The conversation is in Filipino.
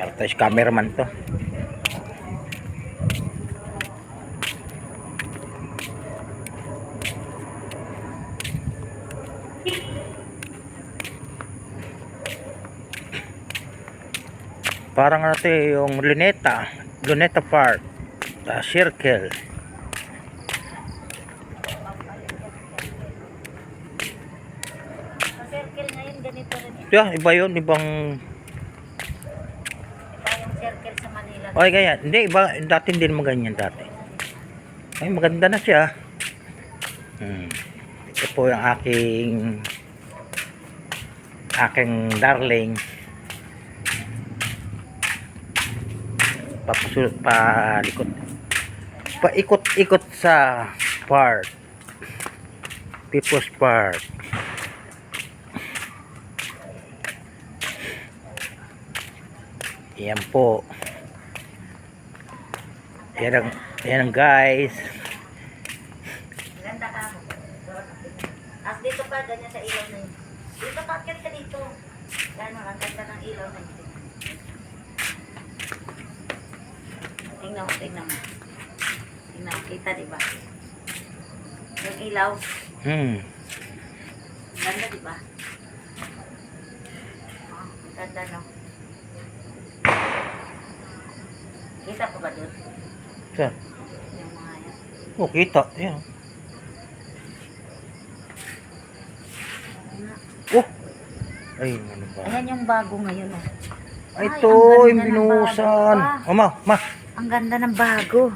Artist cameraman to. Parang ano to yung Luneta Park, Circle. Sa circle ngayon, ganito rin. Yeah, iba yun, ibang... Iba yung circle sa Manila. Ay, ganyan. Hindi, iba, dati hindi naman ganyan dati. Ay, maganda na siya. Ito po yung aking darling. Paikot-ikot sa park. People's Park. Yan po. Yan ang guys. Ganda ka. As dito pa, ganyan sa ilaw na yun. Dito pa, akit ka dito. Gano'n, ang ganda ng ilaw na yun. Tingnan mo. Tingnan mo, kita diba? Yung ilaw. Ganda diba? Oh, ganda no. Kita pa ba doon? Saan? Yung mga yan. Oh, kita. Yan. Oh! Ay, ano ba? Ayan yung bago ngayon oh. Ay, ito, ang yung ganda ng binuhusan. bago. Oh, ma. Ang ganda ng bago.